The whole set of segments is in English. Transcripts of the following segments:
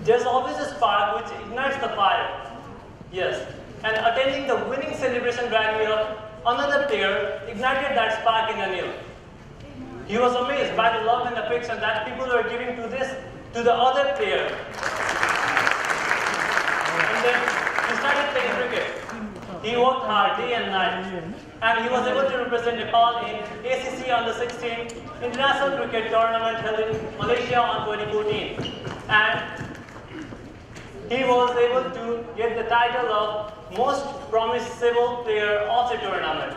there's always a spark which ignites the fire. Yes, and attending the winning celebration rally of another player ignited that spark in Anil. He was amazed by the love and affection that people were giving to the other player. And then he started playing cricket. He worked hard day and night, and he was able to represent Nepal in ACC Under-16 International Cricket Tournament held in Malaysia on 2014. And he was able to get the title of Most Promisable Player of the tournament.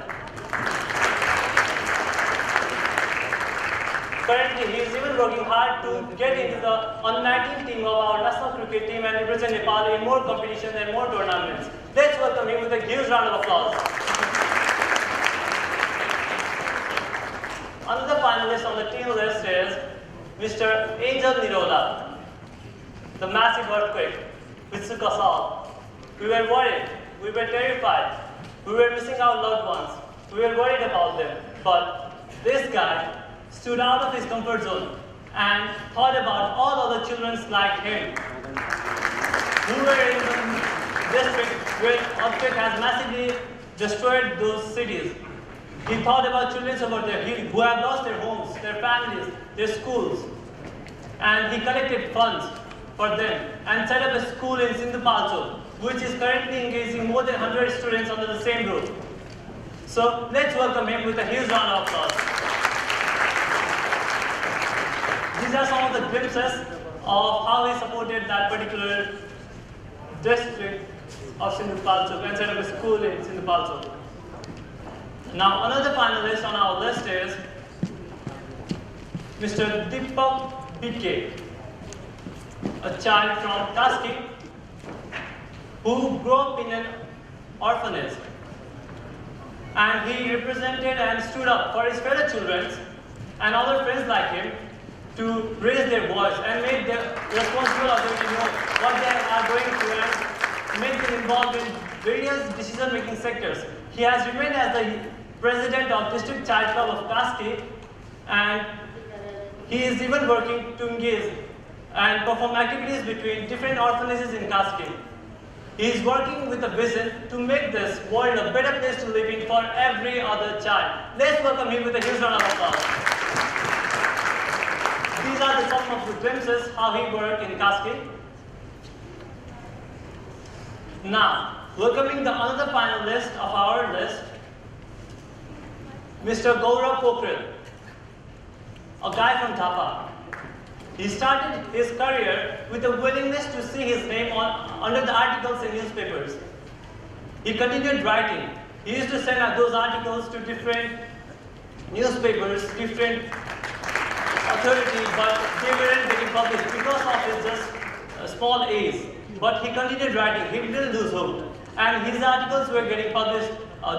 Currently, he is even working hard to get into the under-19 team of our national cricket team and represent Nepal in more competitions and more tournaments. Let's welcome him with a huge round of applause. Another finalist on the team list is Mr. Angel Nirola. The massive earthquake which took us all. We were worried, we were terrified, we were missing our loved ones, we were worried about them. But this guy stood out of his comfort zone and thought about all other children like him who were in the district where earthquake has massively destroyed those cities. He thought about children over there who have lost their homes, their families, their schools, and he collected funds for them and set up a school in Sindhupalchok, which is currently engaging more than 100 students under the same roof. So let's welcome him with a huge round of applause. These are some of the glimpses of how he supported that particular district of Sindhupalchok and set up a school in Sindhupalchok. Now another finalist on our list is Mr. Diwas Poudel, a child from Kaski who grew up in an orphanage. And he represented and stood up for his fellow children and other friends like him to raise their voice and make the responsible authority know what they are going through and make them involved in various decision-making sectors. He has remained as the president of District Child Club of Kaski, and he is even working to engage and perform activities between different orphanages in Kaski. He is working with a vision to make this world a better place to live in for every other child. Let's welcome him with a huge round of applause. These are some of the glimpses how he worked in Kaski. Now, welcoming the another finalist of our list, Mr. Pvt.Ltd, a guy from Dhaka. He started his career with a willingness to see his name under the articles in newspapers. He continued writing. He used to send out those articles to different newspapers, different authorities, but they weren't getting published because of his just small age. But he continued writing. He didn't lose hope. And his articles were getting published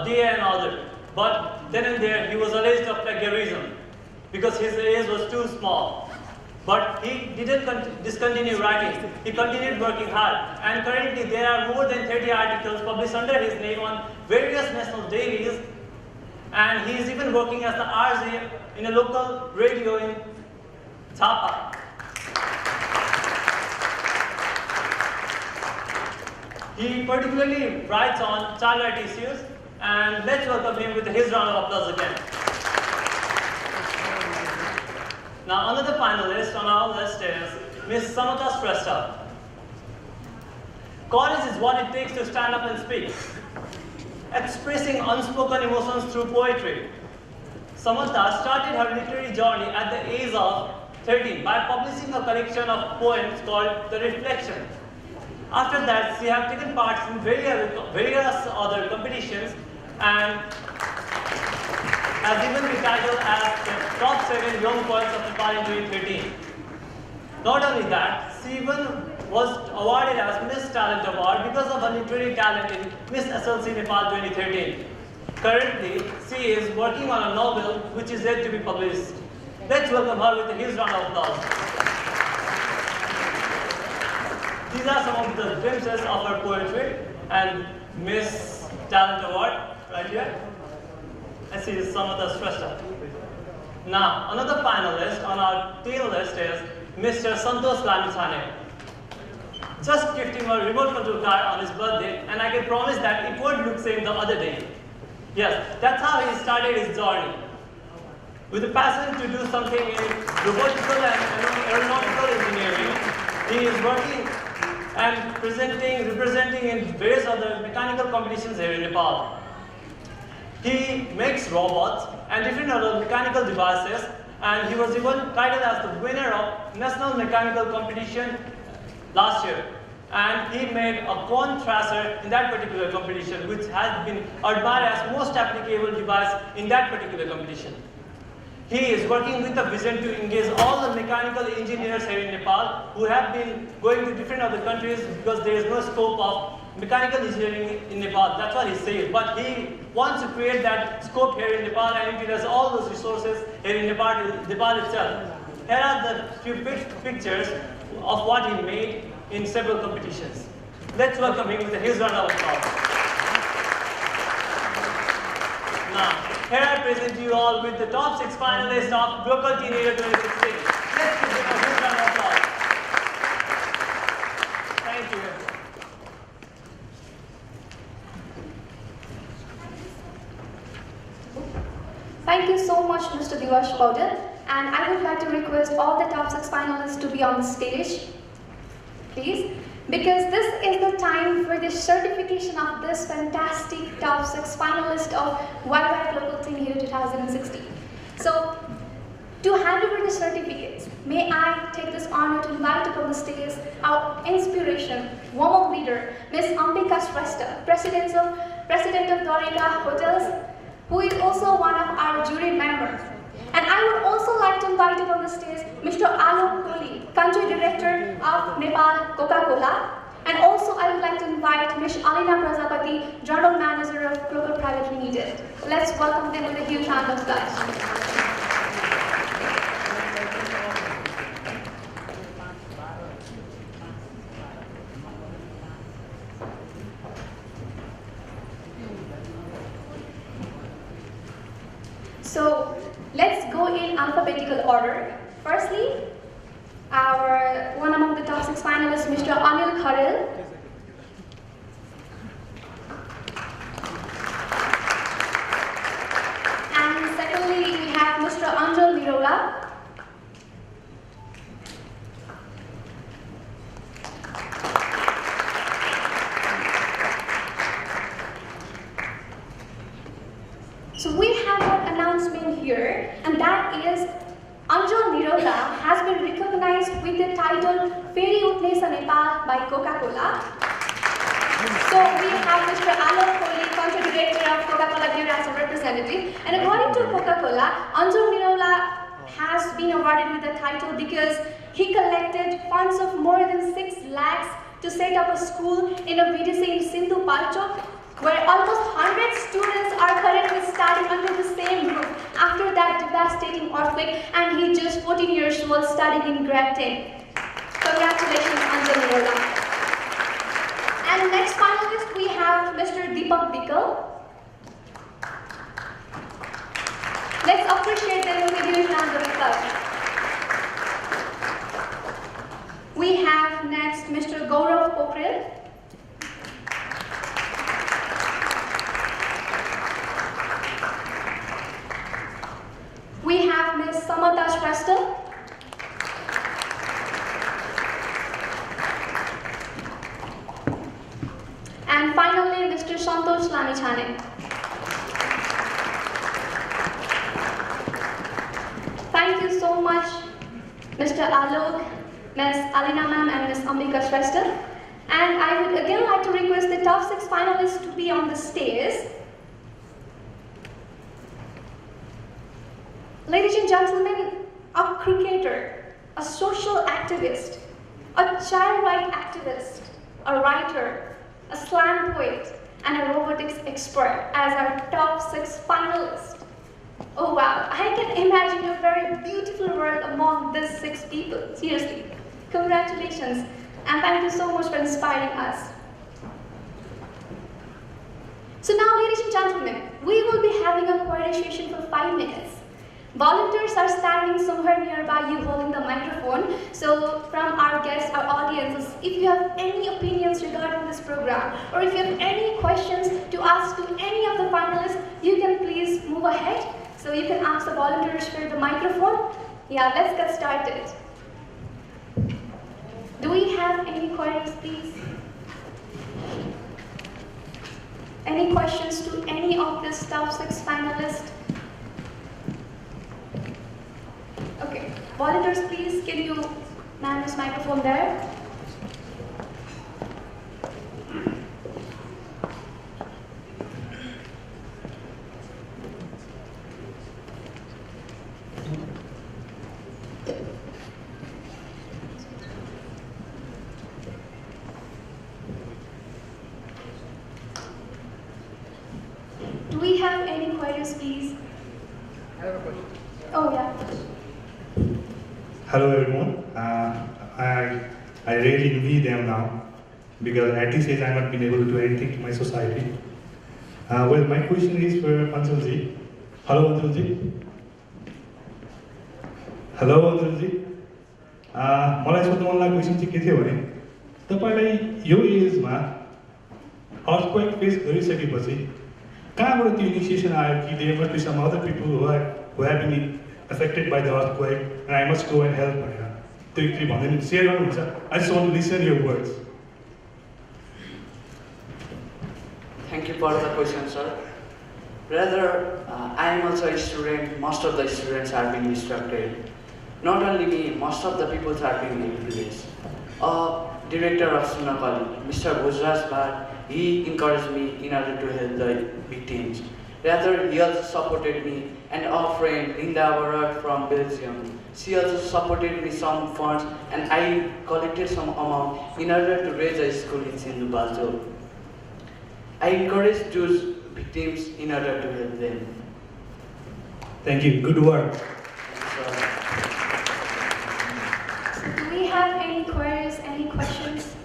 day and other. But then and there, he was alleged of plagiarism because his age was too small. But he didn't discontinue writing. He continued working hard. And currently, there are more than 30 articles published under his name on various national dailies. And he is even working as the RJ in a local radio in Thapa. He particularly writes on child rights issues. And let's welcome him with his round of applause again. Now, another finalist on our list is Ms. Samata Shrestha. Courage is what it takes to stand up and speak, expressing unspoken emotions through poetry. Samata started her literary journey at the age of 13 by publishing a collection of poems called The Reflection. After that, she has taken part in various other competitions and has even been titled as the top 7 young poets of Nepal in 2013. Not only that, she even was awarded as Miss Talent Award because of her literary talent in Miss SLC Nepal 2013. Currently, she is working on a novel which is yet to be published. Let's welcome her with a huge round of applause. These are some of the glimpses of her poetry and Miss Talent Award right here. And she is Samata Shrestha. Now, another finalist on our team list is Mr. Santosh Lamithane. just gifting a remote control car on his birthday, and I can promise that it won't look same the other day. Yes, that's how he started his journey. With a passion to do something in robotical and aeronautical engineering, he is working and representing in various other mechanical competitions here in Nepal. He makes robots and different other mechanical devices, and he was even titled as the winner of National Mechanical Competition last year. And he made a cone tracer in that particular competition, which has been admired as most applicable device in that particular competition. He is working with a vision to engage all the mechanical engineers here in Nepal who have been going to different other countries because there is no scope of mechanical engineering in Nepal. That's what he says. But he wants to create that scope here in Nepal and utilize all those resources here in Nepal itself. Here are the few pictures of what he made in several competitions. Let's welcome him with a huge round of applause. Now, here I present you all with the top 6 finalists of Glocal Pvt.Ltd 2016. Let's give them a huge round of applause. Thank you. Thank you so much, Mr. Diwas Poudel, and I would like to request all the top 6 finalists to be on the stage, please, because this is the time for the certification of this fantastic top 6 finalists of Glocal Pvt.Ltd 2016. So, to hand over the certificates, may I take this honor to invite up on the stage our inspiration, woman leader, Ms. Ambika Shrestha, President of Dwarika Hotels, who is also one of our jury members. And I would also like to invite up on the stage Mr. Alok Kohli, Country Director of Nepal Coca-Cola. And also I would like to invite Ms. Alina Prajapati, General Manager of Glocal Pvt.Ltd. Let's welcome them with a huge round of applause. So let's go in alphabetical order. Firstly, our one among the top 6 finalists, Mr. Anil Kharel. And secondly, we have Mr. Anjal Mirola. So we have an announcement here, and that is Anjal Mirola has been recognized with the title Feri Utne Sa Nepal by Coca-Cola. So we have Mr. Alok Kohli, Country Director of Coca-Cola here as a representative. And according to Coca-Cola, Anjal Mirola has been awarded with the title because he collected funds of more than 6 lakhs to set up a school in a VDC in Sindhu Palchok, where almost 100 students are currently studying under the same roof after that devastating earthquake, and he just 14 years old studying in grade 10. Congratulations, Anjal Mirola. And next finalist we have Mr. Deepak Bikal. Let's appreciate them with a huge round of applause. We have next Mr. Gaurav Pokhrel. We have Ms. Samata Shrestha. And finally, Mr. Santosh Lamichhane. Thank you so much, Mr. Alok, Ms. Alina ma'am, and Ms. Ambika Shrestha. And I would again like to request the top 6 finalists to be on the stage. Ladies and gentlemen, a cricketer, a social activist, a child rights activist, a writer, a slam poet, and a robotics expert as our top 6 finalists. Oh wow, I can imagine a very beautiful world among these 6 people. Seriously, congratulations, and thank you so much for inspiring us. So now, ladies and gentlemen, we will be having a Q&A session for 5 minutes. Volunteers are standing somewhere nearby you holding the microphone. So from our guests, our audience, if you have any opinions regarding this program, or if you have any questions to ask to any of the finalists, you can please move ahead. So you can ask the volunteers for the microphone. Yeah, let's get started. Do we have any queries, please? Any questions to any of the top 6 finalists? Okay, volunteers, please, can you man this microphone there? Do we have any queries, please? I have a question. Oh, yeah. Hello everyone. I really envy them now because at this age I have not been able to do anything to my society. Well, my question is for Anjalji. Hello Anjalji. Hello Anjalji. मलाई सोध्नु मन लागेको question चाहिँ के थियो भने तपाईलाई यो asthma earthquake face गरिसकेपछि कहाँबाट त्यो इनिसिएसन आयो कि there must be some other people who have been affected by the earthquake and I must go and help भनेर त्यो एकचोटि भन्दै सेयर गर्नुहुन्छ. I just want to listen your words. Thank you for the question, sir. Rather, I am also a student. Most of the students are being distracted. Not only me, most of the people are being influenced. Director of Sunakal, Mr. Bhujraj, he encouraged me in order to help the victims. Rather, he also supported me, and a friend, Linda Barat from Belgium. She also supported me some funds, and I collected some amount in order to raise a school in Sindhubaljo. I encourage those victims in order to help them. Thank you. Good work. Do we have any queries, any questions?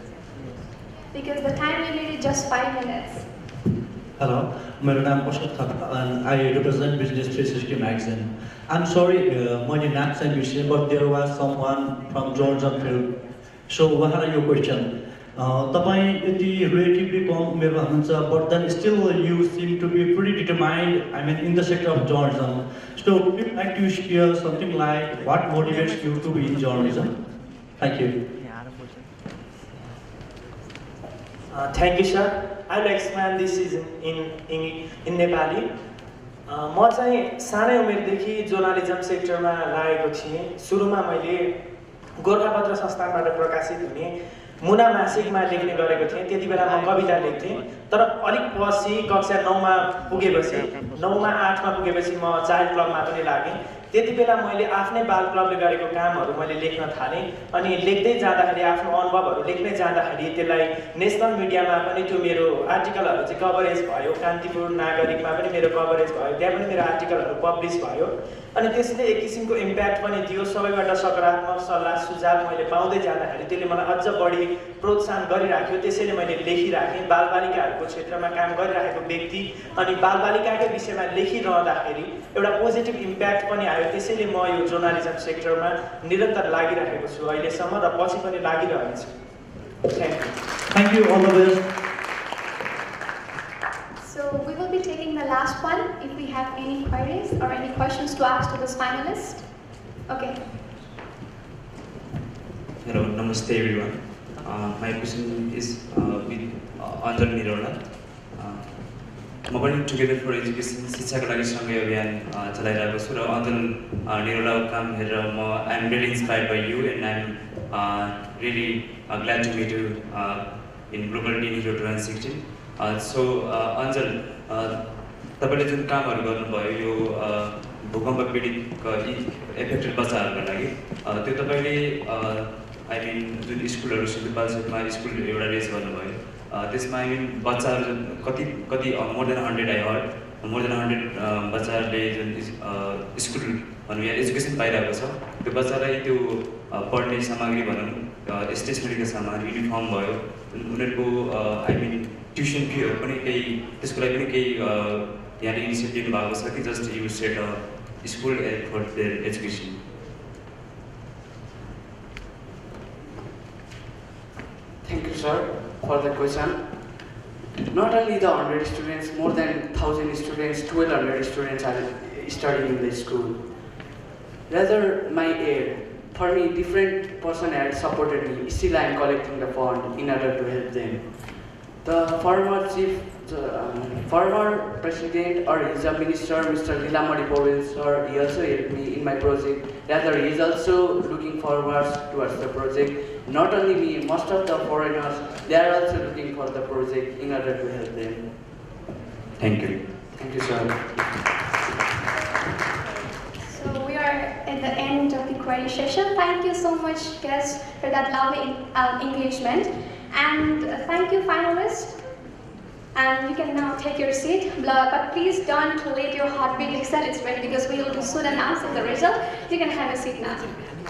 Because the time limit is just 5 minutes. Hello, my name is Khabar and I represent Business 360 magazine. I'm sorry, my name is Sam, but there was someone from Georgia field. So what are your question? तपाईं यति relatively कम उमेरमा हुनुहुन्छ, but then still you seem to be pretty determined. I mean, in the sector of journalism. So would you like to share something like what motivates you to be in journalism? Thank you. Thank you, sir. I will expand this in Nepali. म चाहिँ सानै उमेरदेखि journalism सेक्टरमा लागेको थिएँ. सुरुमा मैले गोरखापत्र संस्थानबाट प्रकाशित हुने मुना मासिकमा लेख्ने गरेको थिएँ. त्यति बेला म कविता लेख्थेँ. तर अलिक पछि कक्षा 9मा पुगेपछि 9मा 8मा पुगेपछि म चाइल्ड क्लबमा पनि लागेँ. त्यति बेला मैले आफ्नै बाल क्लबले गरेको कामहरू मैले लेख्न थालेँ. अनि लेख्दै जाँदाखेरि आफ्नो अनुभवहरू लेख्दै जाँदाखेरि त्यसलाई नेसनल मिडियामा पनि त्यो मेरो आर्टिकलहरू चाहिँ कभरेज भयो. कान्तिपुर नागरिकमा पनि मेरो कभरेज भयो. त्यहाँ पनि मेरो आर्टिकलहरू पब्लिस भयो. अनि त्यसले एक किसिमको इम्प्याक्ट पनि दियो. सबैबाट सकारात्मक सल्लाह सुझाव मैले पाउँदै जाँदाखेरि त्यसले मलाई अझ बढी प्रोत्साहन गरिराख्यो. त्यसैले मैले लेखिराखेँ. बालबालिकाहरूको क्षेत्रमा काम गरिरहेको व्यक्ति अनि बालबालिकाकै विषयमा लेखिरहँदाखेरि एउटा पोजिटिभ इम्प्याक्ट पनि आयो. त्यसैले म यो जर्नलिजम सेक्टरमा निरन्तर लागिरहेको छु अहिलेसम्म र पछि पनि लागिरहनेछु. Thank you. All the best. So we will be taking the last one if we have any queries or any questions to ask to this finalist. Okay. Hello, namaste everyone. My question is with Anjal Nirola. म पनि together फर education शिक्षाको लागि सँगै अभियान चलाइरहेको छु र अञ्जल निरोलाको काम हेरेर म I am really inspired by you and I am really glad to meet you in global teenager 2016. सो अञ्जल, तपाईँले जुन कामहरू गर्नुभयो यो भूकम्प पीडित एफेक्टेड बच्चाहरूको लागि, त्यो तपाईँले आई मिन जुन स्कुलहरू सिन्धुपाल्चोकमा स्कुल एउटा रेज गर्नुभयो, त्यसमा आई मिन बच्चाहरू कति more than 100 I heard more than 100 बच्चाहरूले जुन स्कुल भनौँ या एजुकेसन पाइरहेको छ, त्यो बच्चालाई त्यो पढ्ने सामग्री भनौँ, स्टेसनरीको सामान, युनिफर्म भयो, उनीहरूको आई मिन ट्युसन फीहरू पनि केही त्यसको लागि पनि केही यहाँले इनिसिएटिभ लिनुभएको छ कि just you set a school for there education? Thank you, sir, for the question. Not only the 100 students, more than 1,000 students, 1,200 students are studying in the school. Rather, my aid, for me, different person had supported me. Still, I am collecting the fund in order to help them. The former president or his minister, Mr. Diwas Poudel, sir, he also helped me in my project. Rather, he is also looking forward towards the project. Not only me, most of the foreigners, they are also looking for the project in order to help them. Thank you. Thank you, sir. So we are at the end of the query session. Thank you so much, guests, for that lovely engagement. And thank you, finalists. And you can now take your seat, but please don't let your heartbeat accelerate because we will soon announce the result. You can have a seat now.